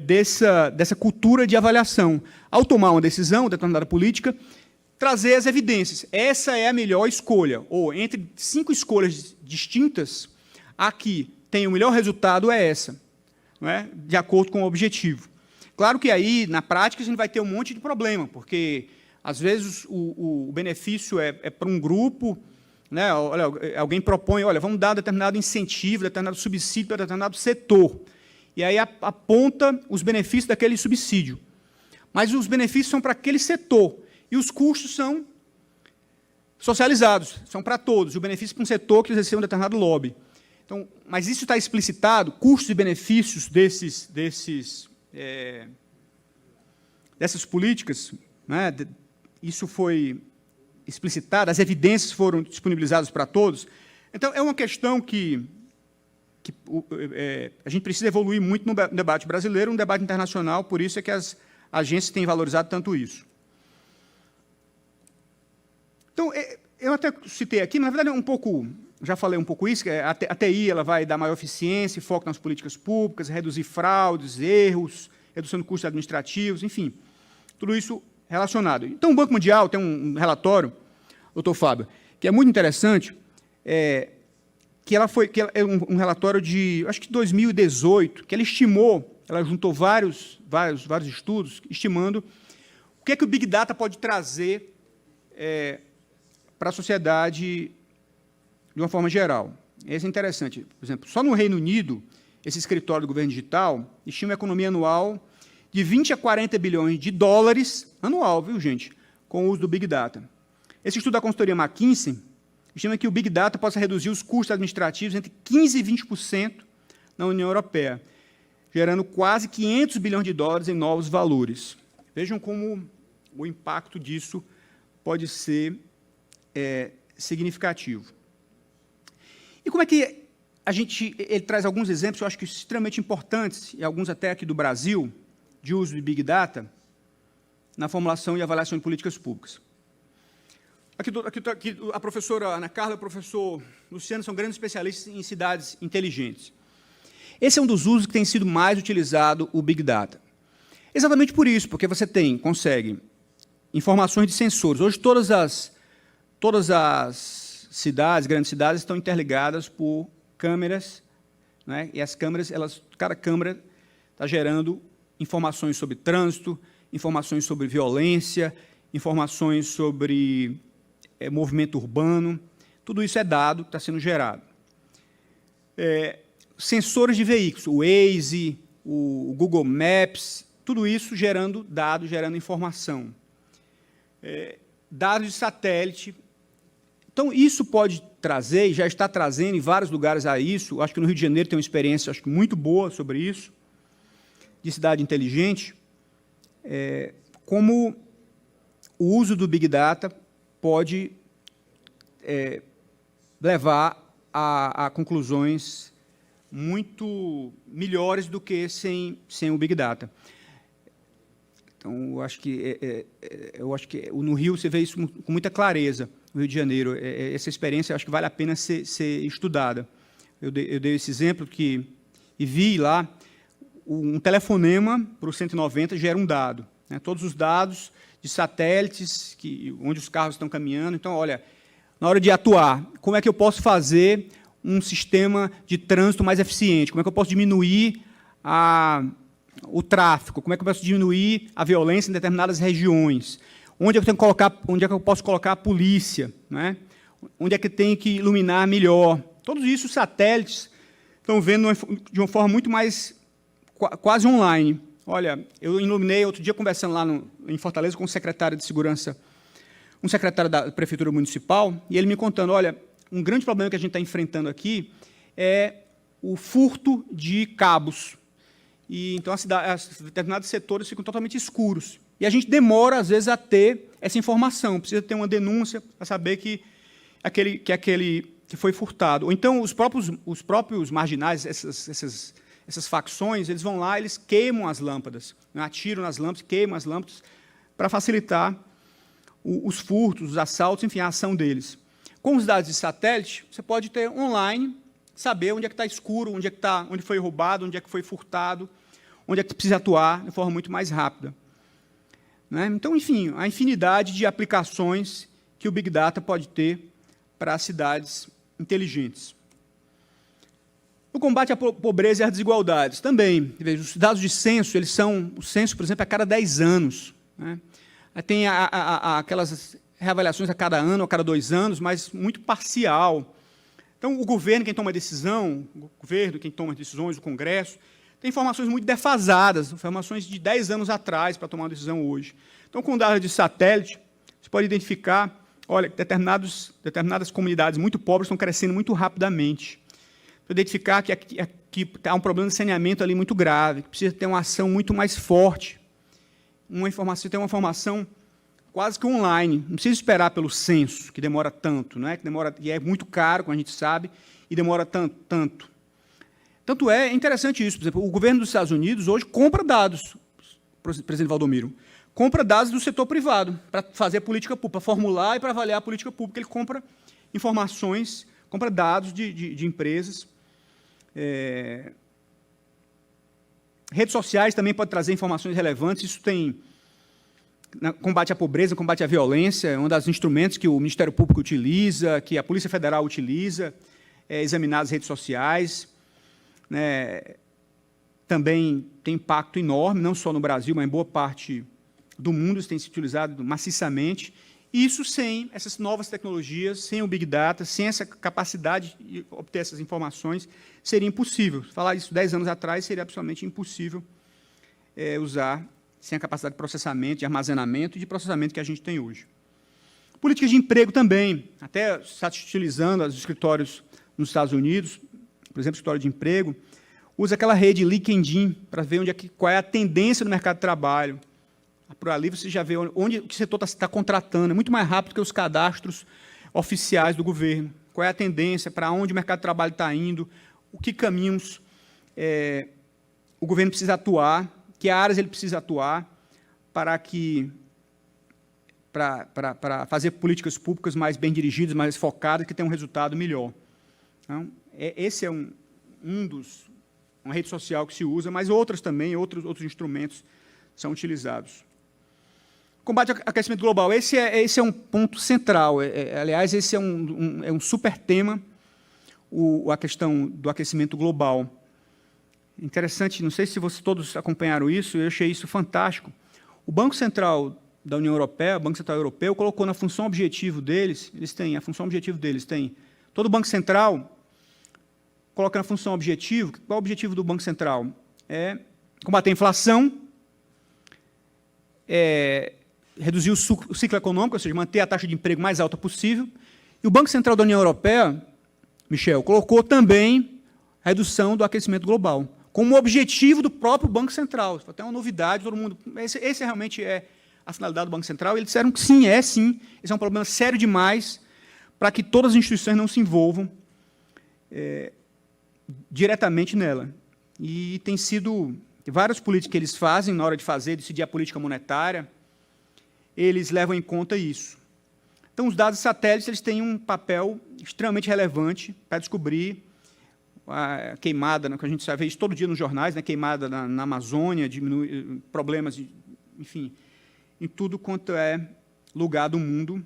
dessa cultura de avaliação. Ao tomar uma decisão, determinada política, trazer as evidências. Essa é a melhor escolha. Ou, entre 5 escolhas distintas, a que tem o melhor resultado é essa, não é? De acordo com o objetivo. Claro que aí, na prática, a gente vai ter um monte de problema, porque, às vezes, o benefício é para um grupo, né? Olha, alguém propõe, olha, vamos dar determinado incentivo, determinado subsídio para determinado setor. E aí aponta os benefícios daquele subsídio. Mas os benefícios são para aquele setor, e os custos são socializados, são para todos. O benefício para um setor que exerceu um determinado lobby. Então, mas isso está explicitado, custos e benefícios dessas políticas, né? Isso foi explicitado, as evidências foram disponibilizadas para todos. Então, é uma questão que a gente precisa evoluir muito no debate brasileiro, no debate internacional, por isso é que as agências têm valorizado tanto isso. Então, eu até citei aqui, mas, na verdade, já falei um pouco isso, que a TI ela vai dar maior eficiência, foco nas políticas públicas, reduzir fraudes, erros, redução de custos administrativos, enfim, tudo isso relacionado. Então, o Banco Mundial tem um relatório, doutor Fábio, que é muito interessante, que é um relatório de, acho que 2018, que ela estimou, ela juntou vários estudos, estimando o que é que o Big Data pode trazer para a sociedade de uma forma geral. Isso é interessante. Por exemplo, só no Reino Unido, esse escritório do governo digital estima uma economia anual de 20 a 40 bilhões de dólares anual, viu, gente, com o uso do Big Data. Esse estudo da consultoria McKinsey estima que o Big Data possa reduzir os custos administrativos entre 15% e 20% na União Europeia, gerando quase 500 bilhões de dólares em novos valores. Vejam como o impacto disso pode ser significativo. E como é que ele traz alguns exemplos, eu acho que extremamente importantes, e alguns até aqui do Brasil, de uso de Big Data na formulação e avaliação de políticas públicas. Aqui a professora Ana Carla e o professor Luciano são grandes especialistas em cidades inteligentes. Esse é um dos usos que tem sido mais utilizado o Big Data. Exatamente por isso, porque você consegue informações de sensores. Hoje, todas as cidades, grandes cidades, estão interligadas por câmeras, né? E as câmeras, cada câmera está gerando informações sobre trânsito, informações sobre violência, informações sobre movimento urbano. Tudo isso é dado que está sendo gerado. Sensores de veículos, o Waze, o Google Maps, tudo isso gerando dados, gerando informação. Dados de satélite. Então, isso pode trazer, e já está trazendo em vários lugares a isso, acho que no Rio de Janeiro tem uma experiência acho que muito boa sobre isso, de cidade inteligente, como o uso do Big Data pode levar a conclusões muito melhores do que sem o Big Data. Então, eu acho que no Rio você vê isso com muita clareza, no Rio de Janeiro. Essa experiência, eu acho que vale a pena ser estudada. Eu dei esse exemplo e vi lá, um telefonema para o 190 gera um dado. Né? Todos os dados de satélites, onde os carros estão caminhando. Então, olha, na hora de atuar, como é que eu posso fazer um sistema de trânsito mais eficiente? Como é que eu posso diminuir o tráfego? Como é que eu posso diminuir a violência em determinadas regiões? Onde é que eu posso colocar a polícia? Né? Onde é que tem que iluminar melhor? Todos isso, os satélites estão vendo de uma forma muito mais quase online. Olha, eu iluminei outro dia conversando lá em Fortaleza com o secretário de Segurança, um secretário da Prefeitura Municipal, e ele me contando, olha, um grande problema que a gente está enfrentando aqui é o furto de cabos. E, então, determinados setores ficam totalmente escuros. E a gente demora, às vezes, a ter essa informação. Precisa ter uma denúncia para saber que foi furtado. Ou então, os próprios marginais, essas facções, eles vão lá, eles queimam as lâmpadas, né? Atiram nas lâmpadas, queimam as lâmpadas, para facilitar os furtos, os assaltos, enfim, a ação deles. Com os dados de satélite, você pode ter online, saber onde é que está escuro, onde foi roubado, onde é que foi furtado, onde é que precisa atuar de forma muito mais rápida. Né? Então, enfim, a infinidade de aplicações que o Big Data pode ter para as cidades inteligentes. O combate à pobreza e às desigualdades, também. Veja, os dados de censo, o censo, por exemplo, é a cada 10 anos. Né? Tem aquelas reavaliações a cada ano, a cada 2 anos, mas muito parcial. Então, o governo, quem toma a decisão, quem toma decisões, o Congresso, tem informações muito defasadas, informações de 10 anos atrás para tomar uma decisão hoje. Então, com dados de satélite, você pode identificar, olha, determinadas comunidades muito pobres estão crescendo muito rapidamente. Para identificar que há um problema de saneamento ali muito grave, que precisa ter uma ação muito mais forte. Ter uma informação quase que online. Não precisa esperar pelo censo, que demora tanto, né? E é muito caro, como a gente sabe, e demora tanto. Tanto é interessante isso. Por exemplo, o governo dos Estados Unidos hoje compra dados, presidente Valdomiro, compra dados do setor privado para fazer a política pública, para formular e para avaliar a política pública. Ele compra informações, compra dados de empresas. Redes sociais também podem trazer informações relevantes. Isso tem combate à pobreza, combate à violência, é um dos instrumentos que o Ministério Público utiliza, que a Polícia Federal utiliza, examinar as redes sociais. Né? Também tem impacto enorme, não só no Brasil, mas em boa parte do mundo, isso tem sido utilizado maciçamente. Isso sem essas novas tecnologias, sem o Big Data, sem essa capacidade de obter essas informações, seria impossível. Falar isso 10 anos atrás seria absolutamente impossível usar sem a capacidade de processamento, de armazenamento e de processamento que a gente tem hoje. Políticas de emprego também, até está utilizando os escritórios nos Estados Unidos, por exemplo, o escritório de emprego, usa aquela rede LinkedIn para ver qual é a tendência no mercado de trabalho. Por ali você já vê onde o setor está contratando, é muito mais rápido que os cadastros oficiais do governo. Qual é a tendência, para onde o mercado de trabalho está indo, o que caminhos o governo precisa atuar, que áreas ele precisa atuar para fazer políticas públicas mais bem dirigidas, mais focadas, que tenham um resultado melhor. Então, esse é uma rede social que se usa, mas outras também, outros instrumentos são utilizados. Combate ao aquecimento global, esse é um ponto central. Aliás, esse é um super tema, a questão do aquecimento global. Interessante, não sei se vocês todos acompanharam isso, eu achei isso fantástico. O Banco Central da União Europeia, o Banco Central Europeu, colocou na função objetivo deles, todo Banco Central coloca na função objetivo, qual é o objetivo do Banco Central? É combater a inflação, reduzir o ciclo econômico, ou seja, manter a taxa de emprego mais alta possível. E o Banco Central da União Europeia, Michel, colocou também a redução do aquecimento global, como objetivo do próprio Banco Central. Isso foi até uma novidade, todo mundo... Esse realmente é a finalidade do Banco Central. Eles disseram que sim. Esse é um problema sério demais para que todas as instituições não se envolvam diretamente nela. E tem sido... várias políticas que eles fazem na hora de decidir a política monetária, eles levam em conta isso. Então, os dados satélites eles têm um papel extremamente relevante para descobrir a queimada, que a gente vê isso todo dia nos jornais, queimada na Amazônia, problemas, enfim, em tudo quanto é lugar do mundo,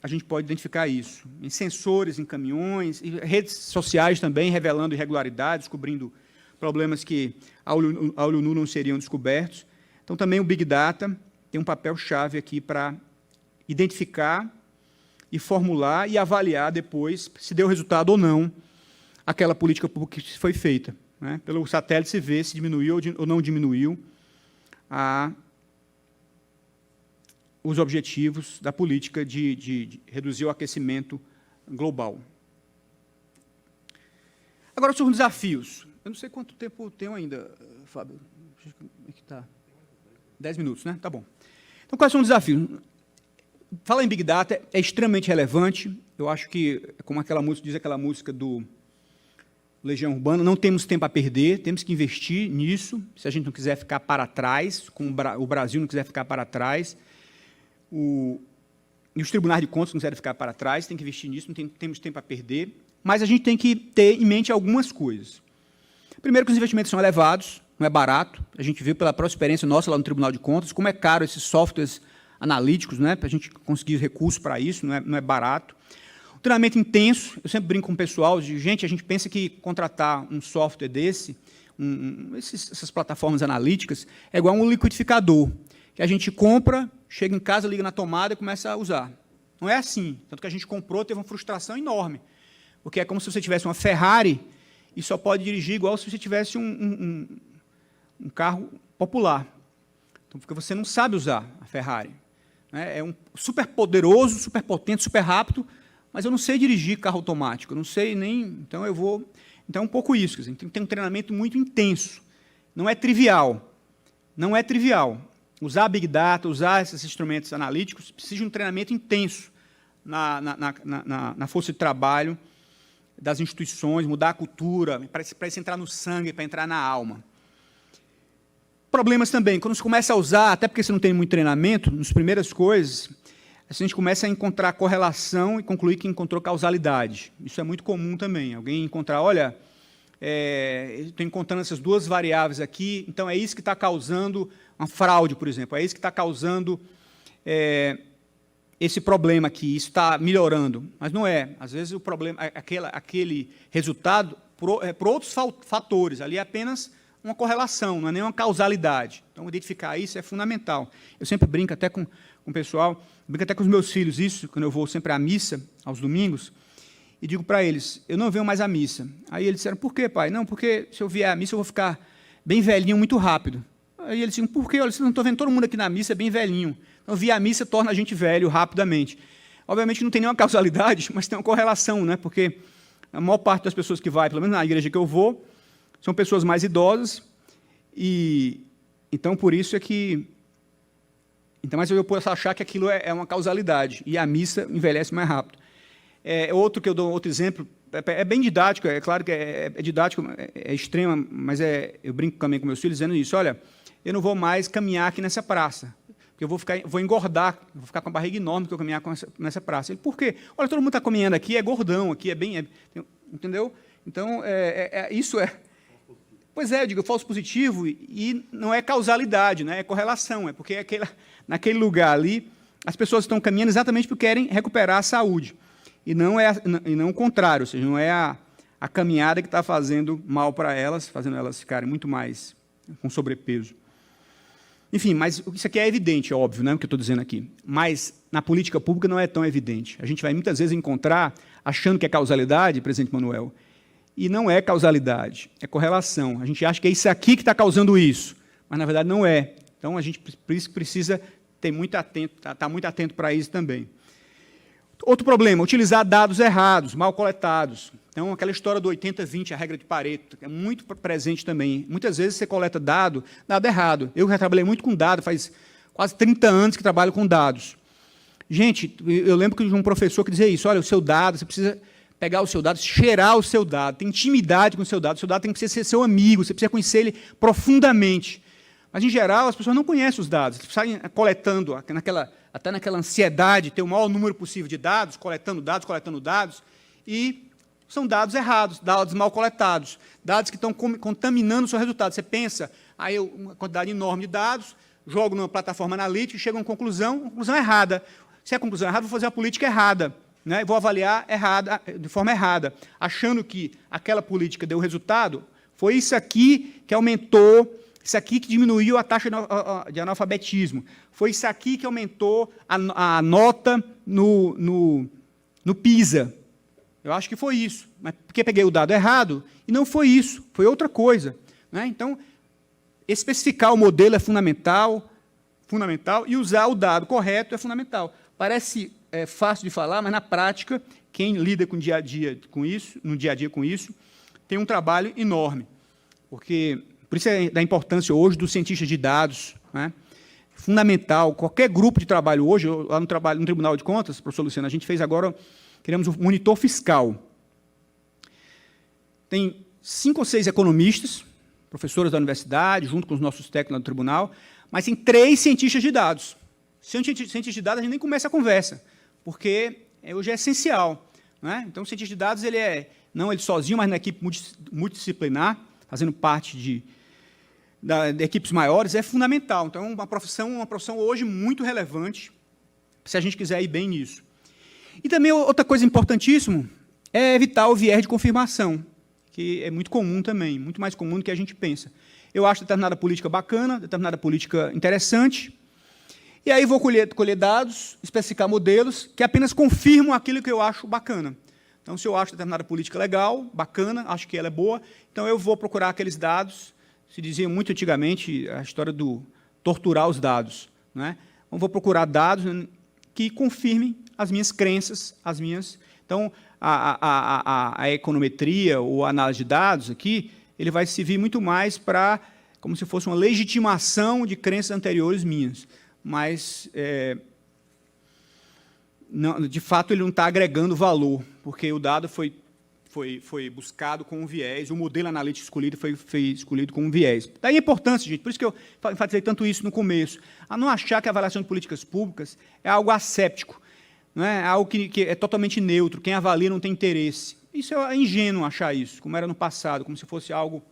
a gente pode identificar isso. Em sensores, em caminhões, e redes sociais também, revelando irregularidades, descobrindo problemas que a olho nu não seriam descobertos. Então, também o Big Data tem um papel-chave aqui para identificar e formular e avaliar depois se deu resultado ou não aquela política pública que foi feita. Pelo satélite se vê se diminuiu ou não diminuiu os objetivos da política de reduzir o aquecimento global. Agora, sobre os desafios. Eu não sei quanto tempo tenho ainda, Fábio. Como é que está? 10 minutos, né? Tá bom. Então, quais são os desafios? Falar em Big Data é extremamente relevante. Eu acho que, como diz aquela música do Legião Urbana, não temos tempo a perder, temos que investir nisso, se a gente não quiser ficar para trás, como o Brasil não quiser ficar para trás, e os tribunais de contas não quiserem ficar para trás, tem que investir nisso, não temos tempo a perder, mas a gente tem que ter em mente algumas coisas. Primeiro, que os investimentos são elevados, não é barato. A gente viu pela própria experiência nossa lá no Tribunal de Contas como é caro esses softwares analíticos, para a gente conseguir recursos para isso, não é barato. O treinamento intenso, eu sempre brinco com o pessoal, gente, a gente pensa que contratar um software desse, essas plataformas analíticas, é igual um liquidificador, que a gente compra, chega em casa, liga na tomada e começa a usar. Não é assim. Tanto que a gente comprou, teve uma frustração enorme, porque é como se você tivesse uma Ferrari e só pode dirigir igual se você tivesse um carro popular. Então, porque você não sabe usar a Ferrari. É um super poderoso, super potente, super rápido, mas eu não sei dirigir carro automático, eu não sei nem... Então, Então, é um pouco isso. Quer dizer, tem que ter um treinamento muito intenso. Não é trivial. Não é trivial. Usar Big Data, usar esses instrumentos analíticos, precisa de um treinamento intenso na força de trabalho das instituições, mudar a cultura, para isso entrar no sangue, para entrar na alma. Problemas também, quando você começa a usar, até porque você não tem muito treinamento, nas primeiras coisas, a gente começa a encontrar correlação e concluir que encontrou causalidade. Isso é muito comum também. Alguém encontrar, olha, estou encontrando essas duas variáveis aqui, então é isso que está causando uma fraude, por exemplo, é isso que está causando esse problema aqui, isso está melhorando, mas não é. Às vezes o problema, aquele resultado, por outros fatores, ali é apenas uma correlação, não é nem uma causalidade. Então, identificar isso é fundamental. Eu sempre brinco até com o pessoal, brinco até com os meus filhos, isso, quando eu vou sempre à missa, aos domingos, e digo para eles, eu não venho mais à missa. Aí eles disseram, por quê, pai? Não, porque se eu vier à missa, eu vou ficar bem velhinho muito rápido. Aí eles disseram, por quê? Olha, vocês não estão vendo todo mundo aqui na missa é bem velhinho. Então, vir à missa torna a gente velho rapidamente. Obviamente, não tem nenhuma causalidade, mas tem uma correlação, né? Porque a maior parte das pessoas que vai, pelo menos na igreja que eu vou, são pessoas mais idosas, e então, por isso é que... Então, mas eu posso achar que aquilo é uma causalidade, e a missa envelhece mais rápido. Outro que eu dou outro exemplo, é bem didático, é claro que é didático, é extrema, mas eu brinco também com meus filhos dizendo isso, olha, eu não vou mais caminhar aqui nessa praça, porque eu vou engordar, vou ficar com a barriga enorme que eu caminhar nessa praça. Ele, por quê? Olha, todo mundo está caminhando aqui, é gordão, aqui é bem... entendeu? Então, isso é... Pois é, eu digo, falso positivo, e não é causalidade, né? É correlação, é porque naquele lugar ali, as pessoas estão caminhando exatamente porque querem recuperar a saúde, e não o contrário, ou seja, não é a caminhada que está fazendo mal para elas, fazendo elas ficarem muito mais com sobrepeso. Enfim, mas isso aqui é evidente, é óbvio, né, o que eu estou dizendo aqui, mas na política pública não é tão evidente. A gente vai muitas vezes encontrar, achando que é causalidade, presidente Manuel, e não é causalidade, é correlação. A gente acha que é isso aqui que está causando isso, mas, na verdade, não é. Então, a gente, por isso, precisa estar muito atento para isso também. Outro problema, utilizar dados errados, mal coletados. Então, aquela história do 80-20, a regra de Pareto, é muito presente também. Muitas vezes você coleta dado errado. Eu já trabalhei muito com dado, faz quase 30 anos que trabalho com dados. Gente, eu lembro de um professor que dizia isso, olha, o seu dado, você precisa pegar o seu dado, cheirar o seu dado, ter intimidade com o seu dado tem que ser seu amigo, você precisa conhecer ele profundamente. Mas, em geral, as pessoas não conhecem os dados, saem coletando, até naquela ansiedade, ter o maior número possível de dados, coletando dados, e são dados errados, dados mal coletados, dados que estão contaminando o seu resultado. Você pensa, aí uma quantidade enorme de dados, jogo numa plataforma analítica e chega a uma conclusão errada. Se é a conclusão errada, vou fazer a política errada, né? Vou avaliar de forma errada, achando que aquela política deu resultado, foi isso aqui que aumentou, isso aqui que diminuiu a taxa de analfabetismo, foi isso aqui que aumentou a nota no PISA. Eu acho que foi isso, mas porque peguei o dado errado, e não foi isso, foi outra coisa, né? Então, especificar o modelo é fundamental, e usar o dado correto é fundamental. Parece fácil de falar, mas, na prática, quem lida com no dia a dia com isso, tem um trabalho enorme. Porque, por isso é da importância hoje dos cientistas de dados, né? Fundamental, qualquer grupo de trabalho hoje, lá no Tribunal de Contas, professor Luciano, a gente fez agora, queremos um monitor fiscal. Tem 5 ou 6 economistas, professores da universidade, junto com os nossos técnicos lá do tribunal, mas tem 3 cientistas de dados. Sem um cientista de dados, a gente nem começa a conversa, porque hoje é essencial, né? Então, o cientista de dados, não ele sozinho, mas na equipe multidisciplinar, fazendo parte de equipes maiores, é fundamental. Então, uma profissão hoje muito relevante, se a gente quiser ir bem nisso. E também outra coisa importantíssima é evitar o viés de confirmação, que é muito comum também, muito mais comum do que a gente pensa. Eu acho determinada política bacana, determinada política interessante, e aí vou colher dados, especificar modelos que apenas confirmam aquilo que eu acho bacana. Então, se eu acho determinada política legal, bacana, acho que ela é boa, então eu vou procurar aqueles dados, se dizia muito antigamente a história do torturar os dados, né? Então, vou procurar dados que confirmem as minhas crenças, Então, a econometria ou a análise de dados aqui, ele vai servir muito mais para, como se fosse uma legitimação de crenças anteriores minhas. Mas, não, de fato, ele não está agregando valor, porque o dado foi buscado com um viés, o modelo analítico escolhido foi escolhido com um viés. Daí a importância, gente, por isso que eu enfatizei tanto isso no começo, a não achar que a avaliação de políticas públicas é algo asséptico, não é algo que é totalmente neutro, quem avalia não tem interesse. isso é ingênuo achar isso, como era no passado, como se fosse algo...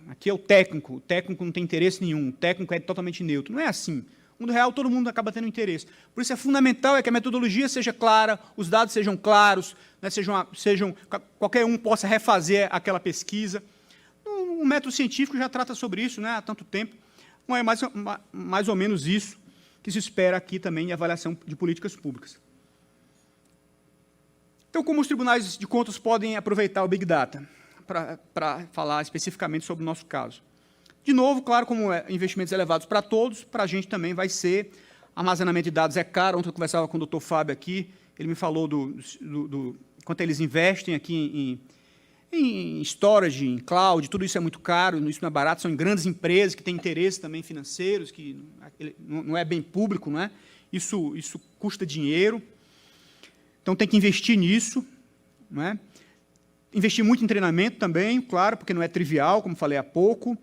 aqui é o técnico não tem interesse nenhum, o técnico é totalmente neutro. Não é assim. No mundo real, todo mundo acaba tendo interesse. Por isso é fundamental que a metodologia seja clara, os dados sejam claros, né, qualquer um possa refazer aquela pesquisa. O método científico já trata sobre isso, né, há tanto tempo. Não é mais ou menos isso que se espera aqui também em avaliação de políticas públicas. Então, como os tribunais de contas podem aproveitar o Big Data para falar especificamente sobre o nosso caso? De novo, claro, como investimentos elevados para todos, para a gente também vai ser armazenamento de dados é caro. Ontem eu conversava com o Dr. Fábio aqui, ele me falou do quanto eles investem aqui em storage, em cloud, tudo isso é muito caro, isso não é barato, são grandes empresas que têm interesses também financeiros, que não é bem público, não é? Isso custa dinheiro, então tem que investir nisso, não é? Investir muito em treinamento também, claro, porque não é trivial, como falei há pouco.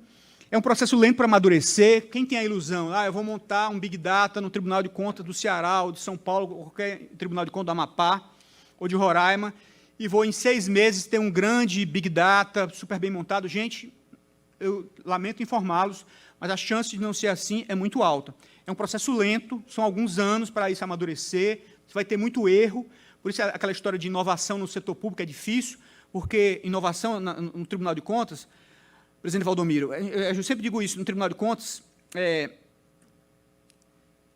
É um processo lento para amadurecer. Quem tem a ilusão, eu vou montar um Big Data no Tribunal de Contas do Ceará, ou de São Paulo, ou qualquer Tribunal de Contas do Amapá, ou de Roraima, e vou, em 6 meses, ter um grande Big Data super bem montado. Gente, eu lamento informá-los, mas a chance de não ser assim é muito alta. É um processo lento, são alguns anos para isso amadurecer, você vai ter muito erro, por isso aquela história de inovação no setor público é difícil, porque inovação no Tribunal de Contas, presidente Valdomiro, eu sempre digo isso, no Tribunal de Contas,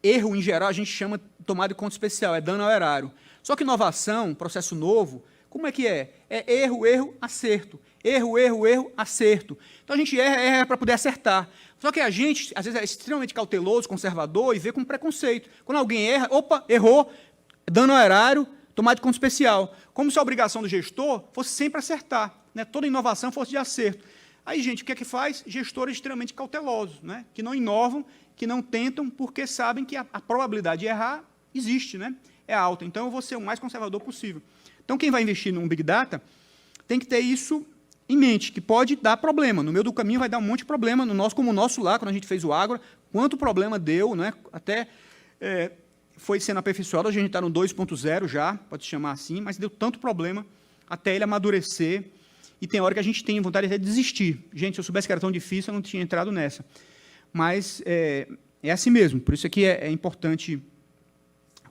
erro, em geral, a gente chama de tomada de conta especial, é dano ao erário. Só que inovação, processo novo, como é que é? É erro, erro, acerto. Erro, erro, erro, acerto. Então, a gente erra para poder acertar. Só que a gente, às vezes, é extremamente cauteloso, conservador, e vê com preconceito. Quando alguém erra, opa, errou, dano ao erário, tomada de conta especial. Como se a obrigação do gestor fosse sempre acertar, né? Toda inovação fosse de acerto. Aí, gente, o que é que faz? Gestores extremamente cautelosos, né? Que não inovam, que não tentam, porque sabem que a probabilidade de errar existe, né? É alta. Então, eu vou ser o mais conservador possível. Então, quem vai investir num Big Data tem que ter isso em mente, que pode dar problema. No meio do caminho vai dar um monte de problema, como o nosso lá, quando a gente fez o Ágora, quanto problema deu, né? Até foi sendo aperfeiçoado, a gente está no 2.0 já, pode se chamar assim, mas deu tanto problema até ele amadurecer, e tem hora que a gente tem vontade até de desistir. Gente, se eu soubesse que era tão difícil, eu não tinha entrado nessa. Mas é assim mesmo, por isso aqui é importante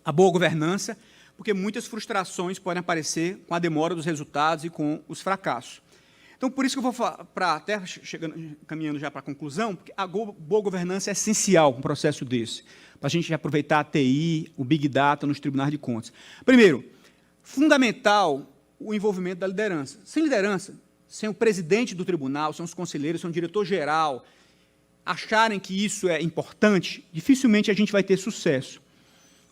a boa governança, porque muitas frustrações podem aparecer com a demora dos resultados e com os fracassos. Então, por isso que eu vou até caminhando já para a conclusão, porque a boa governança é essencial para um processo desse, para a gente aproveitar a TI, o Big Data nos tribunais de contas. Primeiro, fundamental o envolvimento da liderança. Sem liderança, sem o presidente do tribunal, sem os conselheiros, sem o diretor-geral, acharem que isso é importante, dificilmente a gente vai ter sucesso.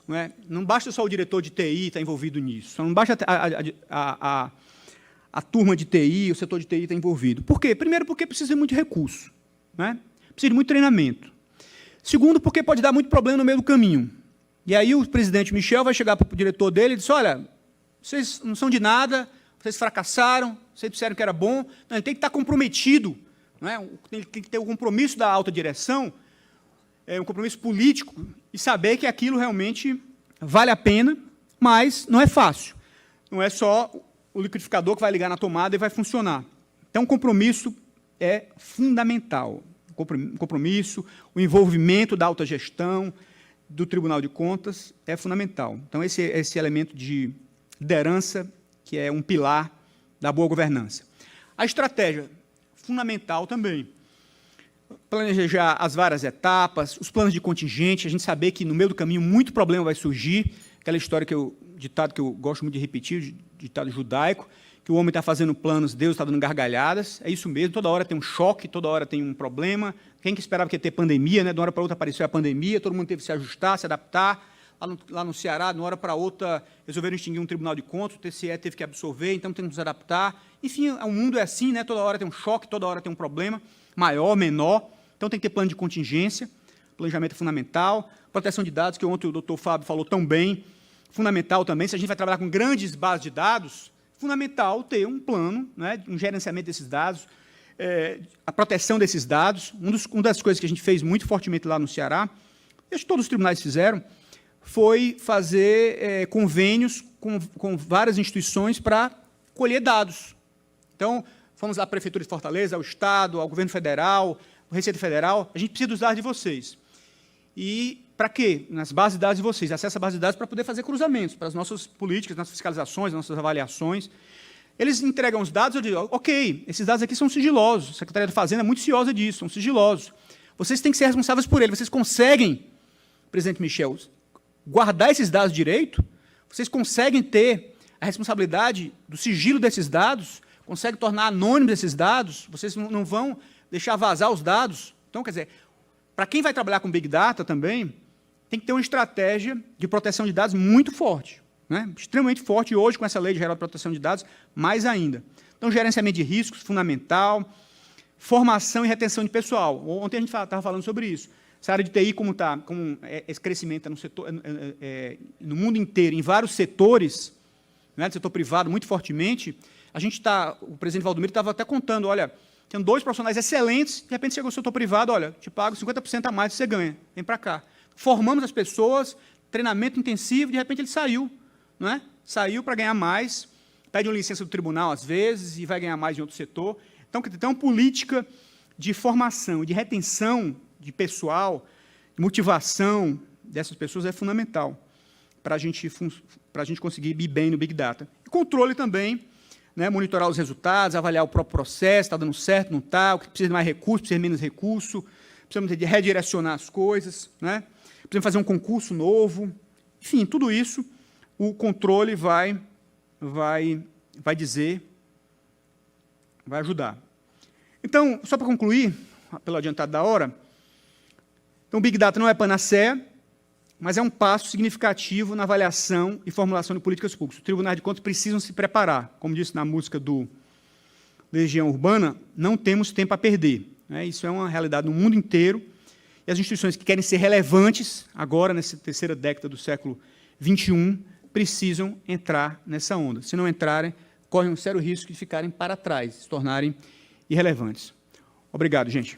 Não é? Não basta só o diretor de TI estar envolvido nisso, não basta a turma de TI, o setor de TI estar envolvido. Por quê? Primeiro, porque precisa de muito recurso, né? Precisa de muito treinamento. Segundo, porque pode dar muito problema no meio do caminho. E aí o presidente Michel vai chegar para o diretor dele e diz, olha, vocês não são de nada, vocês fracassaram, vocês disseram que era bom. Não, ele tem que estar comprometido, não é? Tem que ter o compromisso da alta direção, um compromisso político, e saber que aquilo realmente vale a pena, mas não é fácil. Não é só o liquidificador que vai ligar na tomada e vai funcionar. Então, o compromisso é fundamental. O compromisso, o envolvimento da alta gestão, do Tribunal de Contas, é fundamental. Então, esse elemento de liderança, que é um pilar da boa governança. A estratégia, fundamental também. Planejar as várias etapas, os planos de contingente, a gente saber que no meio do caminho muito problema vai surgir, aquela história ditado que eu gosto muito de repetir, ditado judaico, que o homem está fazendo planos, Deus está dando gargalhadas, é isso mesmo, toda hora tem um choque, toda hora tem um problema. Quem que esperava que ia ter pandemia, né? De uma hora para outra apareceu a pandemia, todo mundo teve que se ajustar, se adaptar. Lá no Ceará, de uma hora para outra, resolveram extinguir um tribunal de contas, o TCE teve que absorver, então temos que nos adaptar. Enfim, o mundo é assim, né? Toda hora tem um choque, toda hora tem um problema, maior, menor. Então tem que ter plano de contingência, planejamento é fundamental. Proteção de dados, que ontem o doutor Fábio falou tão bem, fundamental também. Se a gente vai trabalhar com grandes bases de dados, fundamental ter um plano, né? Um gerenciamento desses dados, a proteção desses dados. Uma das coisas que a gente fez muito fortemente lá no Ceará, e acho que todos os tribunais fizeram, foi fazer convênios com várias instituições para colher dados. Então, fomos à Prefeitura de Fortaleza, ao Estado, ao Governo Federal, à Receita Federal, a gente precisa dos dados de vocês. E para quê? Nas bases de dados de vocês, acesso à base de dados para poder fazer cruzamentos, para as nossas políticas, nossas fiscalizações, nossas avaliações. Eles entregam os dados, eu digo, ok, esses dados aqui são sigilosos, a Secretaria da Fazenda é muito ciosa disso, são sigilosos. Vocês têm que ser responsáveis por eles, vocês conseguem, presidente Michel, guardar esses dados direito? Vocês conseguem ter a responsabilidade do sigilo desses dados? Conseguem tornar anônimos esses dados? Vocês não vão deixar vazar os dados? Então, quer dizer, para quem vai trabalhar com Big Data também, tem que ter uma estratégia de proteção de dados muito forte. Né? Extremamente forte, e hoje, com essa Lei Geral de Proteção de Dados, mais ainda. Então, gerenciamento de riscos, fundamental, formação e retenção de pessoal. Ontem a gente estava falando sobre isso. Essa área de TI, como esse crescimento no, setor, no mundo inteiro, em vários setores, né, do setor privado, muito fortemente, a gente está, o presidente Valdomiro estava até contando, olha, tem 2 profissionais excelentes, de repente chegou o setor privado, olha, te pago 50% a mais que você ganha, vem para cá. Formamos as pessoas, treinamento intensivo, de repente ele saiu. Não é? Saiu para ganhar mais, pede uma licença do tribunal, às vezes, e vai ganhar mais em outro setor. Então, uma política de formação, de retenção de pessoal, de motivação dessas pessoas é fundamental para a gente conseguir ir bem no Big Data. E controle também, né, monitorar os resultados, avaliar o próprio processo, está dando certo, não está, o que precisa de mais recurso, precisa de menos recurso, precisamos de redirecionar as coisas, né, precisamos fazer um concurso novo, enfim, tudo isso o controle vai dizer, vai ajudar. Então, só para concluir, pelo adiantado da hora, então, o Big Data não é panaceia, mas é um passo significativo na avaliação e formulação de políticas públicas. Os tribunais de contas precisam se preparar. Como disse na música do Legião Urbana, não temos tempo a perder. Né? Isso é uma realidade no mundo inteiro, e as instituições que querem ser relevantes, agora, nessa terceira década do século XXI, precisam entrar nessa onda. Se não entrarem, correm um sério risco de ficarem para trás, se tornarem irrelevantes. Obrigado, gente.